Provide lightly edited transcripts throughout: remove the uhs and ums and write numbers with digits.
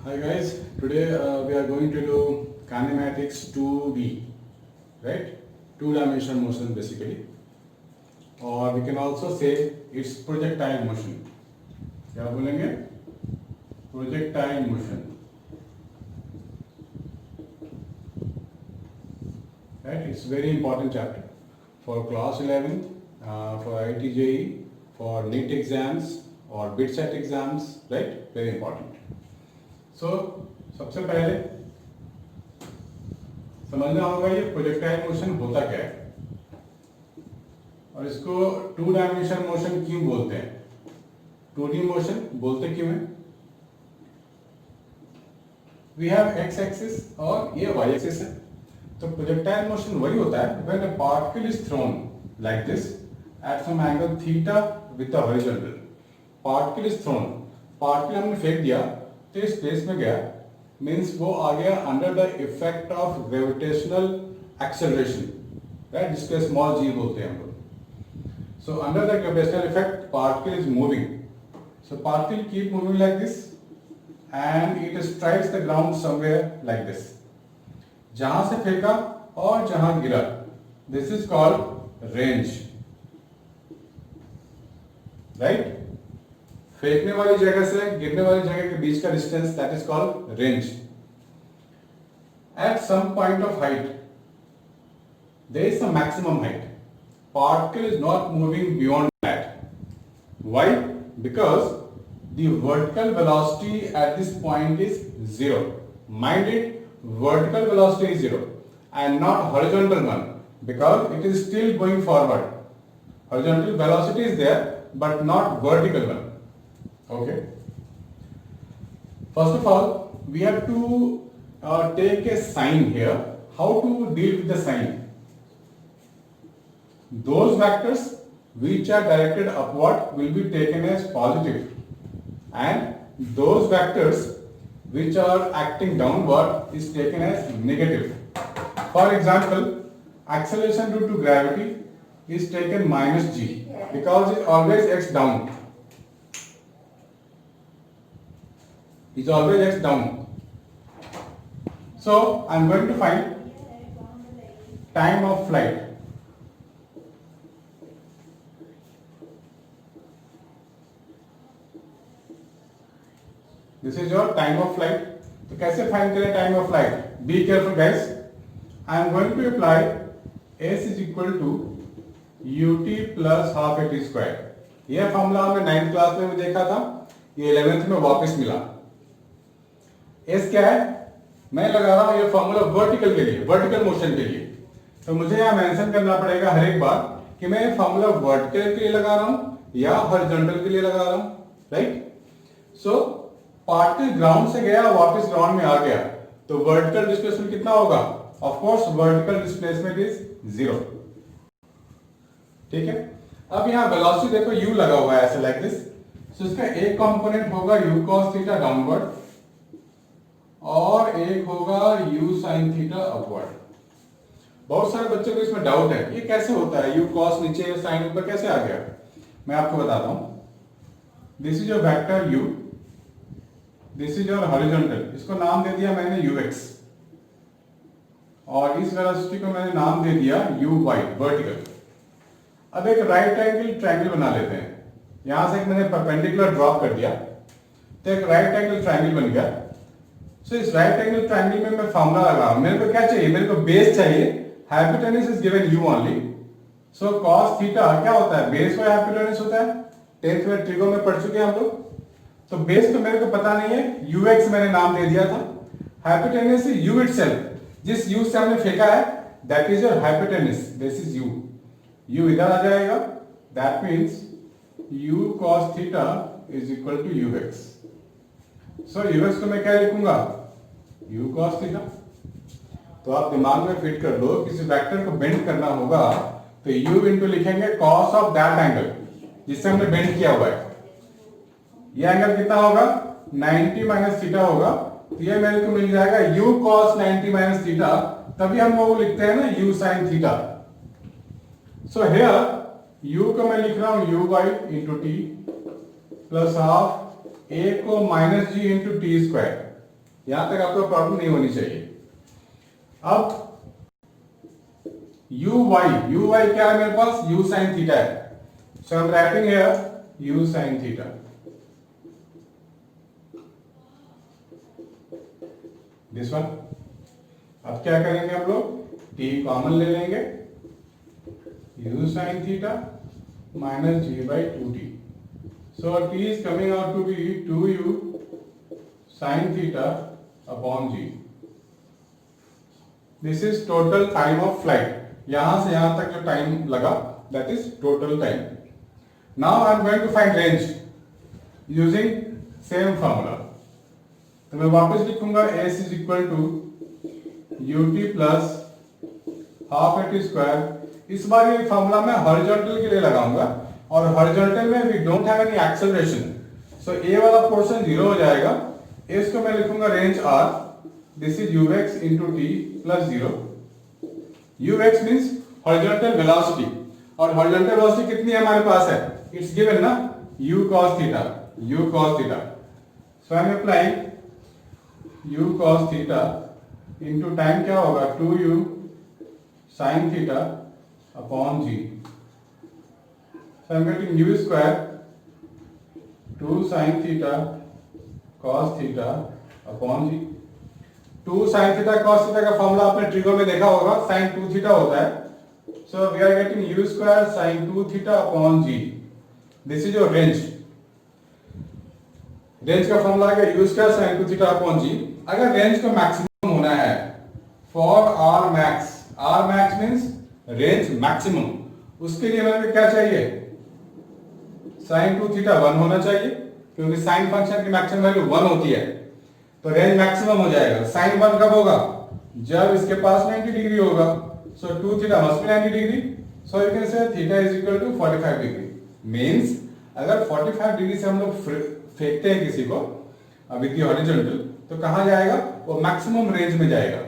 Hi guys, today we are going to do kinematics 2D, right? Two-dimensional motion basically, or we can also say it's projectile motion. क्या बोलेंगे? Projectile motion, right? It's very important chapter for class 11, for IIT JEE, for NEET exams or BITSET exams, right? Very important. So सबसे पहले समझना होगा ये projectile motion होता क्या है और इसको टू डायमेंशनल मोशन क्यों बोलते हैं, 2D मोशन बोलते क्यों है? वी हैव एक्स एक्सिस और ये वाई एक्सिस है. तो प्रोजेक्टाइल मोशन वही होता है when a particle is thrown like this at some angle theta with the horizontal. Particle is thrown, particle हमने फेंक दिया तो इस प्लेस में गया, मीन्स वो आ गया under the effect of gravitational acceleration, right, जिसको स्मॉल जी बोलते हैं हम लोग. So under the gravitational effect particle is moving. So particle keep moving like this and it strikes the ground somewhere like this. जहां से फेंका और जहां गिरा, this is called range, right. फेंकने वाली जगह से गिरने वाली जगह के बीच का distance, that is called range. At some point of height there is some maximum height. Particle is not moving beyond that. Why? Because the vertical velocity at this point is zero. Mind it, vertical velocity is zero and not horizontal one because it is still going forward. Horizontal velocity is there but not vertical one. Okay. First of all, we have to take a sign here. How to deal with the sign? Those vectors which are directed upward will be taken as positive and those vectors which are acting downward is taken as negative. For example, acceleration due to gravity is taken minus g because it always acts down. It always acts down. So I am going to find time of flight. This is your time of flight. तो कैसे find करें time of flight? Be careful guys. I am going to apply s is equal to ut plus half a t square. यह formula हमने 9th class में भी देखा था, ये 11th में वापस मिला. एस क्या है? मैं लगा रहा हूं ये फॉर्मूला वर्टिकल के लिए, वर्टिकल मोशन के लिए. तो मुझे यहां मेंशन करना पड़ेगा हर एक बार कि मैं ये फॉर्मूला वर्टिकल के लिए लगा रहा हूं या हॉरिजॉन्टल के लिए लगा रहा हूं, राइट. सो पार्टिकल ग्राउंड से गया वापस ग्राउंड में आ गया तो वर्टिकल डिस्प्लेसमेंट कितना होगा? Of course vertical displacement is zero. ठीक है. अब यहाँ वेलोसिटी देखो u लगा हुआ है ऐसे लाइक दिस. सो इसका एक कंपोनेंट होगा u cos थीटा डाउनवर्ड और एक होगा u sin थीटा अपवर्ड. बहुत सारे बच्चों को इसमें डाउट है ये कैसे होता है, u cos नीचे sin ऊपर कैसे आ गया? मैं आपको बताता हूं. This is your vector u, this is your horizontal. इसको नाम दे दिया मैंने ux और इस वेलोसिटी को मैंने नाम दे दिया uy, वर्टिकल. अब एक राइट एंगल ट्रायंगल बना लेते हैं. यहां से एक मैंने परपेंडिकुलर ड्रॉप कर दिया तो एक राइट एंगल ट्रायंगल बन गया. सो इस राइट एंगल ट्रायंगल में मैं फॉर्मूला लगा रहा हूं. मेरे को क्या चाहिए? मेरे को बेस चाहिए. Hypotenuse is given u only. So cos theta क्या होता है? बेस बाय हाइपोटेन्यूज होता है. 10th में ट्रिगो में पढ़ चुके हैं हम लोग. तो बेस तो मेरे को पता नहीं है, ux मैंने नाम दे दिया था. Hypotenuse is u itself. जिस u से हमने फेंका है that is your hypotenuse. This is u. u इधर आ जाएगा, that means u cos theta is equal to ux. So ux को मैं क्या लिखूंगा? u cos theta. तो आप दिमाग में फिट कर लो, किसी वेक्टर को बेंड करना होगा तो u इनटू लिखेंगे cos ऑफ दैट एंगल जिससे हमने बेंड किया हुआ है. ये एंगल कितना होगा? 90 माइनस थीटा होगा. तो ये मेरे को मिल जाएगा u cos 90 माइनस थीटा. तभी हम लोग लिखते हैं ना u sin theta. So here u को मैं लिख रहा हूं uy into t plus half a को minus g into t square. यहां तक आपको प्रॉब्लम नहीं होनी चाहिए। अब यू वाई क्या है मेरे पास, यू साइन थीटा है, so I am writing here u sine theta. This one. अब क्या करेंगे हम लोग, t कॉमन ले लेंगे, u sine theta minus g by 2t। So t is coming out to be 2u sine theta upon g। This is total time of flight, यहां से यहां तक जो टाइम लगा that is total time. Now I am going to find range using same formula. तो मैं वापस लिखूंगा s is equal to ut plus half at square. इस बार ये फॉर्मूला मैं हॉरिजॉन्टल के लिए लगाऊंगा, और हॉरिजॉन्टल में we don't have any acceleration, so a वाला पोर्शन जीरो हो जाएगा। इसको मैं लिखूंगा range r, this is ux into t plus zero. ux means horizontal velocity, और हॉरिजॉन्टल वेलोसिटी कितनी हमारे पास है, इट्स गिवन ना, u cos theta, u cos theta. So I am applying u cos theta into time क्या होगा 2u sine theta upon g। So I am getting u square 2 sine theta cos theta upon g। 2 sine theta cos theta का formula आपने trigo में देखा होगा, sine 2 theta होता है। So we are getting u square sine 2 theta upon g। This is your range. Range का formula आ गया u square sine 2 theta upon g। अगर रेंज को मैक्सिमम होना है for r max means range maximum, उसके लिए हमें क्या चाहिए, साइन 2 थीटा 1 होना चाहिए, क्योंकि साइन फंक्शन की मैक्सिमम वैल्यू 1 होती है, तो रेंज मैक्सिमम हो जाएगा। साइन 1 कब होगा, जब इसके पास 90 डिग्री होगा, so 2 theta must be 90 degree, so you can say theta is equal to 45 degree. Means अगर 45 डिग्री से हम लोग फेंकते हैं किसी को विद द हॉरिजॉन्टल, तो कहां जाएगा, वो मैक्सिमम रेंज में जाएगा,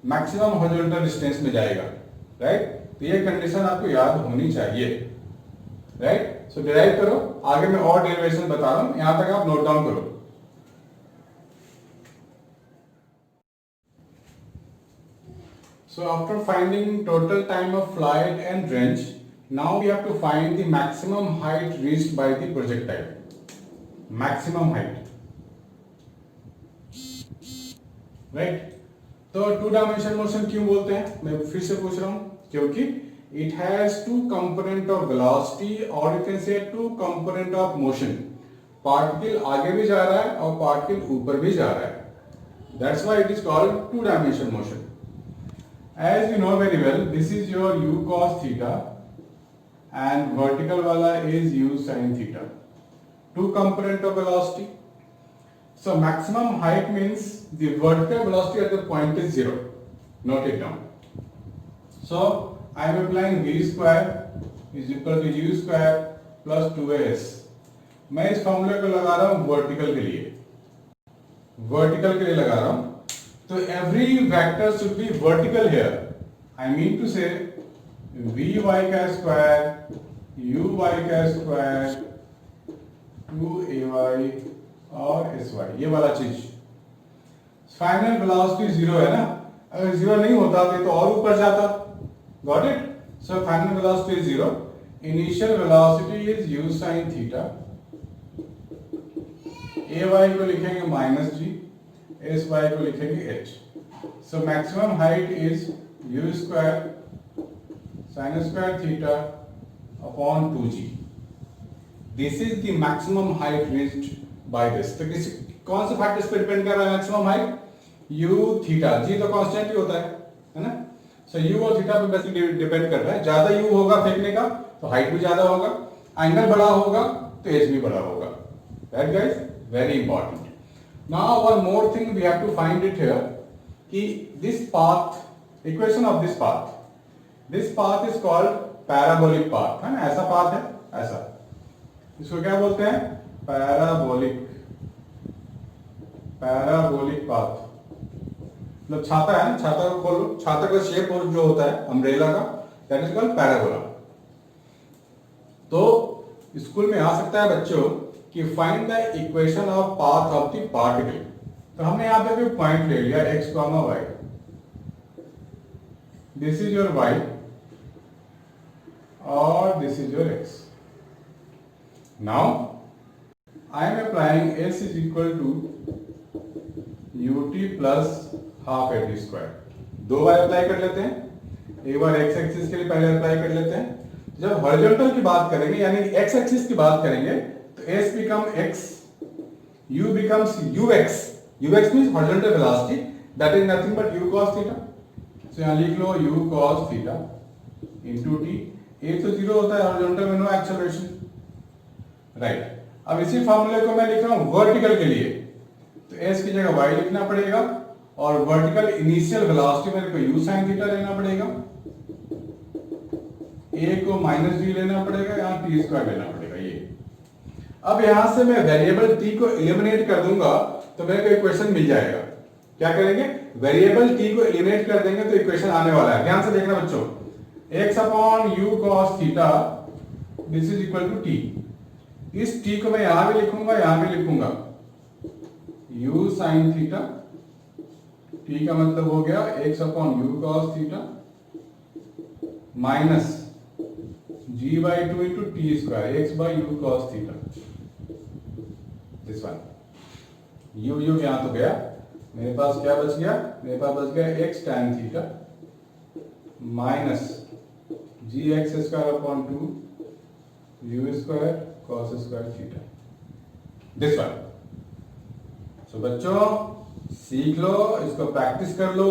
मैक्सिमम हॉरिजॉन्टल डिस्टेंस में जाएगा, राइट। तो ये कंडीशन आपको याद होनी चाहिए, राइट। सो डिराइव करो, आगे मैं और डेरिवेशन बता रहा हूं, यहां तक आप नोट डाउन करो। So after finding total time of flight and range, now we have to find the maximum height reached by the projectile. Maximum height, right? तो टू डायमेंशन मोशन क्यों बोलते हैं, मैं फिर से पूछ रहा हूं, क्योंकि it has two component of velocity or you can say two component of motion. Particle आगे भी जा रहा है और पार्टिकल ऊपर भी जा रहा है, that's why it is called two dimension motion. As you know very well, this is your u cos theta and vertical wala is u sin theta. Two component of velocity. So maximum height means the vertical velocity at the point is 0. Note it down. So I am applying v square is equal to u square plus 2as. मैं इस फॉर्मूले को लगा रहा हूं vertical के लिए, vertical के लिए लगा रहा हूं, तो every vector should be vertical here. I mean to say vy का स्क्वायर uy का स्क्वायर 2ay और sy, ये वाला चीज। फाइनल वेलोसिटी जीरो है ना, अगर जीरो नहीं होता तो और ऊपर जाता, got it. So final velocity zero, initial velocity is u sin theta, ay को लिखेंगे माइनस जी, sy को लिखेंगे h। So maximum height is u square sine square theta upon 2g। This is the maximum height reached by this. तो किसी कौन से factors पे depend कर रहा है maximum height, u theta, g तो कांस्टेंट ही होता है ना। सो u और थीटा पे बेसिकली डिपेंड कर रहा है, ज्यादा u होगा फेंकने का तो हाइट भी ज्यादा होगा, एंगल बड़ा होगा तो h भी बड़ा होगा, right guys, very important. Now one more thing we have to find it here कि this path, equation of this path is called parabolic path, है ना, ऐसा path है, ऐसा, इसको क्या बोलते हैं, parabolic path। मतलब छाता है ना, छाता को खोलो, छाता का शेप जो होता है अम्ब्रेला का, दैट इज कॉल्ड पैराबोला। तो स्कूल में आ सकता है बच्चों कि find the equation of path of the particle, तो हमने यहां पे कोई पॉइंट ले लिया x, y, this is your y और this is your x. Now I am applying s is equal to ut plus half at square. दो बार apply कर लेते हैं. एक बार x एक्सिस के लिए पहले अप्लाई कर लेते हैं. जब हॉरिजॉन्टल की बात करेंगे यानी x एक्सिस की बात करेंगे तो s become x, u becomes ux. ux means horizontal velocity, that is nothing but u cos theta. So यहाँ लिख लो u cos theta into t. a तो जीरो होता है हॉरिजॉन्टल में, नो एक्सेलरेशन, राइट. अब इसी फॉर्मूले को मैं लिख रहा हूं वर्टिकल के लिए, तो s की जगह y लिखना पड़ेगा और वर्टिकल इनिशियल वेलोसिटी मेरे को u sin थीटा लेना पड़ेगा, a को माइनस d लेना पड़ेगा, यहाँ t स्क्वायर लेना पड़ेगा. ये अब यहां से मैं वेरिएबल t को एलिमिनेट कर दूंगा तो मेरे को इक्वेशन मिल जाएगा. क्या करेंगे, वेरिएबल t को एलिमिनेट कर देंगे तो इक्वेशन आने वाला है. ध्यान से देखना बच्चों, x upon u cos theta this is equal to t. इस t को मैं यहां भी लिखूंगा, यहां भी लिखूंगा u sin थीटा. t का मतलब हो गया x upon u cos theta minus g by 2 into t square x by u cos theta. This one u यहां तो गया, मेरे पास क्या बच गया, मेरे पास बच गया x tan theta minus g x square upon 2 u square cos square theta. This one. So बच्चों सीख लो, इसको प्रैक्टिस कर लो,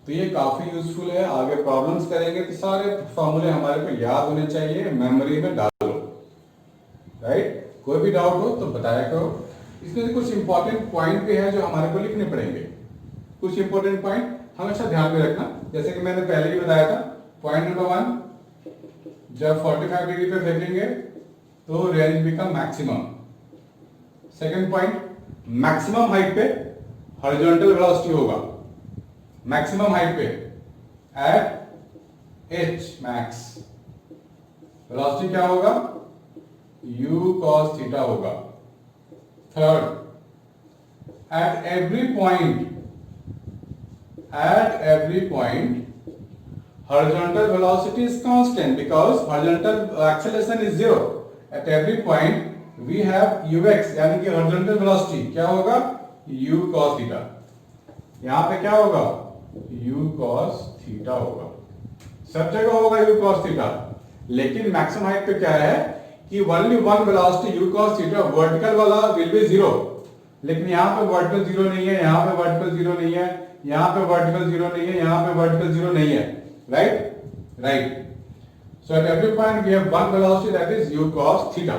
तो ये काफी यूजफुल है. आगे प्रॉब्लम्स करेंगे तो सारे फॉर्मूले हमारे को याद होने चाहिए, मेमोरी में डालो, राइट. कोई भी डाउट हो तो बताया करो. इसमें कुछ इंपॉर्टेंट पॉइंट भी है जो हमारे को लिखने पड़ेंगे. कुछ इंपॉर्टेंट पॉइंट हमेशा ध्यान में रखना, जैसे कि मैंने पहले ही बताया था. पॉइंट नंबर 1, जब 45 डिग्री पे फेंकेंगे तो range become maximum. Second point, maximum height पे हॉरिजॉन्टल वेलोसिटी होगा, मैक्सिमम हाइट पे एट h मैक्स वेलोसिटी क्या होगा, u cos थीटा होगा. Third, at every point horizontal velocity is constant because horizontal acceleration is zero. At every point we have ux यानी कि horizontal velocity क्या होगा, u cos theta. यहाँ पे क्या होगा, u cos theta होगा, सब जगह होगा u cos theta. लेकिन मैक्सिमम हाइट पे क्या है कि only one velocity u cos theta, vertical वाला will be zero. लेकिन यहाँ पे वर्टिकल जीरो नहीं है, यहाँ पे वर्टिकल जीरो नहीं है, यहाँ पे वर्टिकल जीरो नहीं है, यहाँ पे वर्टिकल जीरो नहीं है. Right. So at every point we have one velocity, that is u cos theta.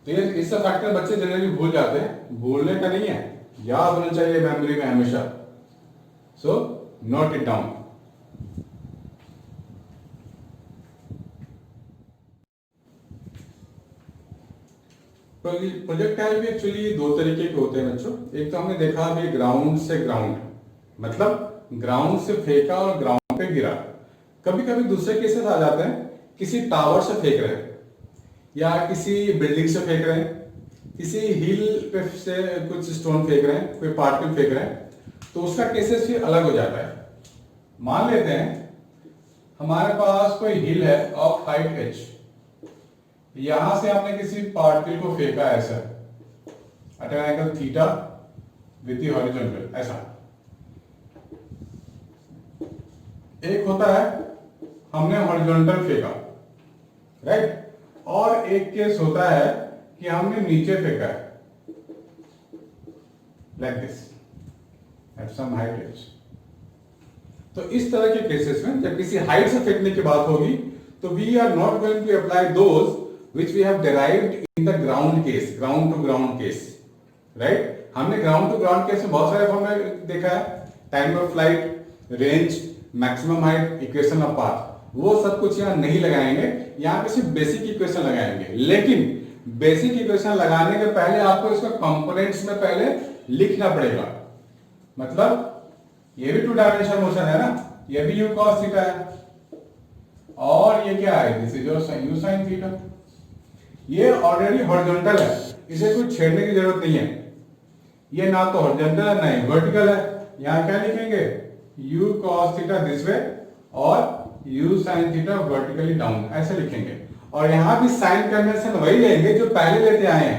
तो ये इसका फैक्टर बच्चे जनरली भूल जाते हैं, भूलने का नहीं है, याद होना चाहिए मेमोरी में हमेशा. So note it down. Projectile भी एक्चुअली दो तरीके के होते हैं बच्चों. एक तो हमने देखा अभी ग्राउंड से ग्राउंड, मतलब ग्राउंड से फेंका और ग्राउंड पे गिरा. कभी कभी दूसरे केसेस आ जाते हैं, किसी टावर से फेंक रहे हैं या किसी बिल्डिंग से फेंक रहे हैं, किसी हिल पे से कुछ स्टोन फेंक रहे हैं, कोई पार्टिकल फेंक रहे हैं, तो उसका केसेस फिर अलग हो जाता है. मान लेते हैं हमारे पास कोई हिल है ऑफ हाइट h, यहां से आपने किसी पार्टिकल को फेंका ऐसा at an angle theta with the horizontal ऐसा. एक होता है हमने हॉरिजॉन्टल फेंका, राइट, और एक केस होता है कि हमने नीचे फेंका है like this at some height h. तो इस तरह के केसेस में जब किसी हाइट से फेंकने की बात होगी तो we are not going to apply those which we have derived in the ground case, ground to ground case, right. हमने ground to ground case में बहुत सारे फॉर्मूले देखा है, time of flight, range, maximum height, equation of path. वो सब कुछ यहाँ नहीं लगाएंगे, यहाँ पे सिर्फ बेसिक इक्वेशन लगाएंगे. लेकिन बेसिक इक्वेशन लगाने के पहले आपको इसका कंपोनेंट्स में पहले लिखना पड़ेगा. मतलब ये भी टू डायमेंशनल मोशन है ना, ये भी u cos थीटा है और ये क्या है, this is your u sin theta. ये ऑलरेडी हॉरिजॉन्टल है, इसे कुछ छेड़ने की जरूरत नहीं है। ये ना तो हॉरिजॉन्टल है ना ही वर्टिकल है। यहाँ क्या लिखेंगे, u cos theta this way और u sin theta vertically down, ऐसे लिखेंगे। और यहाँ भी साइन कन्वेंशन वही लेंगे जो पहले लेते आए हैं,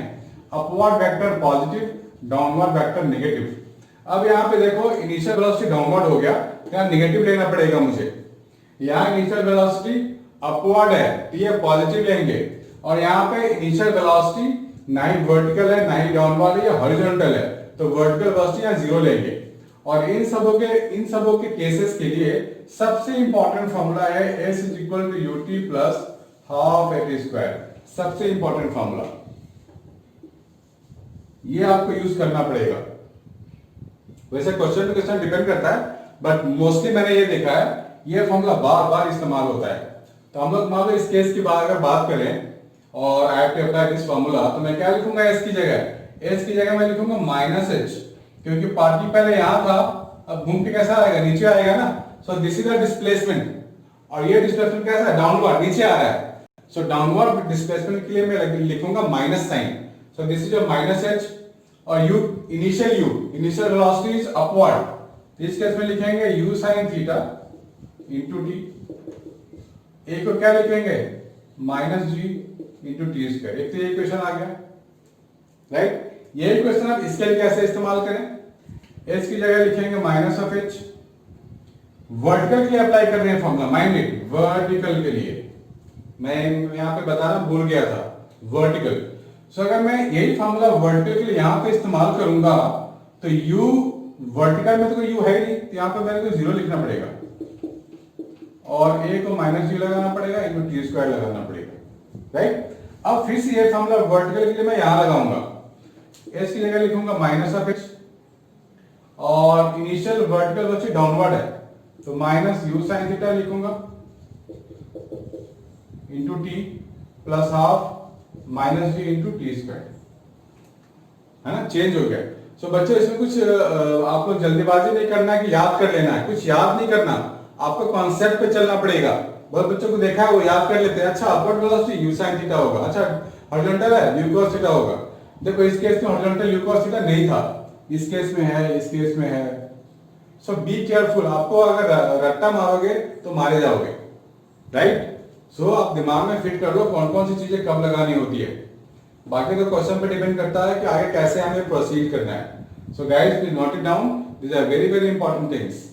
upward vector positive, downward vector negative. अब यहाँ पे देखो इनिशियल वेलोसिटी डाउनवर्ड हो गया, यहाँ नेगेटिव लेना पड़ेगा मुझे। यहाँ इनिशियल वेलोसिटी अपवर्ड है तो ये पॉजिटिव लेंगे, और यहाँ पे इनिशियल वेलोसिटी ना ही वर्टिकल है ना ही डाउनवर्ड है, ये हॉरिजॉन्टल है, तो वर्टिकल वेलोसिटी यहाँ जीरो लेंगे। और इन सबों के केसेस के लिए सबसे इंपॉर्टेंट फॉर्मूला है s is equal to ut plus half at square, सबसे इंपॉर्टेंट फॉर्मूला ये आपको यूज करना पड़ेगा। वैसे क्वेश्चन टू क्वेश्चन डिपेंड करता है, बट मोस्टली मैंने ये देखा है ये फॉर्मूला बार बार इस्तेमाल होता है। तो हम लोग मान लो इस केस की अगर बात करें और I have to apply this formula, तो मैं क्या लिखूंगा, s की जगह मैं लिखूंगा माइनस h, क्योंकि पार्टी पहले यहां था, अब घूम के कैसा आएगा, नीचे आएगा ना। सो दिस इज द डिस्प्लेसमेंट, और ये डिस्प्लेसमेंट कैसा है, डाउनवर्ड, नीचे आ रहा है। सो डाउनवर्ड डिस्प्लेसमेंट के लिए मैं लिखूंगा minus sine. So this is your minus h, और इनिशियल वेलोसिटी इज अपवर्ड, इस केस में लिखेंगे u sin theta into t. A को क्या लिखेंगे, minus g into t square. एक तो ये क्वेश्चन आ गया, राइट। यही क्वेश्चन आप इसके लिए कैसे इस्तेमाल करें, एच की जगह लिखेंगे माइनस ऑफ एच। वर्टिकल के लिए अप्लाई कर रहे हैं फॉर्मूला, माइंड इट, वर्टिकल के लिए मैं यहां पे बताना भूल गया था, वर्टिकल। सो अगर मैं यही फॉर्मूला वर्टिकल के लिए यहां पे इस्तेमाल करूंगा तो u वर्टिकल में तो कोई u है ही नहीं, तो यहां पे मेरे को जीरो लिखना पड़ेगा, और a को माइनस जी लगाना पड़ेगा, इनको टी स्क्वायर लगाना पड़ेगा, राइट। अब फिर से ये फॉर्मूला वर्टिकल के लिए मैं यहां लगाऊंगा, s की जगह लिखूंगा माइनस ऑफ h, और इनिशियल वर्टिकल वेलोसिटी डाउनवर्ड है तो माइनस u sin थीटा लिखूंगा into t plus half minus g into t square, है ना, चेंज हो गया। सो बच्चों इसमें कुछ आपको जल्दीबाजी नहीं करना है कि याद कर लेना है, कुछ याद नहीं करना, आपको कॉन्सेप्ट पे चलना पड़ेगा। बहुत बच्चों को देखा है वो याद कर लेते हैं, अच्छा upward velocity u sin theta होगा, अच्छा हॉरिजॉन्टल है u cos थीटा होगा। देखो इस केस में हॉरिजॉन्टल u cos थीटा नहीं था, इस केस में है, इस केस में है। सो बी केयरफुल, आपको अगर रट्टा मारोगे तो मारे जाओगे, राइट। सो आप दिमाग में फिट कर लो कौन कौन सी चीजें कब लगानी होती है। बाकी तो क्वेश्चन पे डिपेंड करता है कि आगे कैसे हमें प्रोसीड करना है। So guys please note it down, these are very very important things.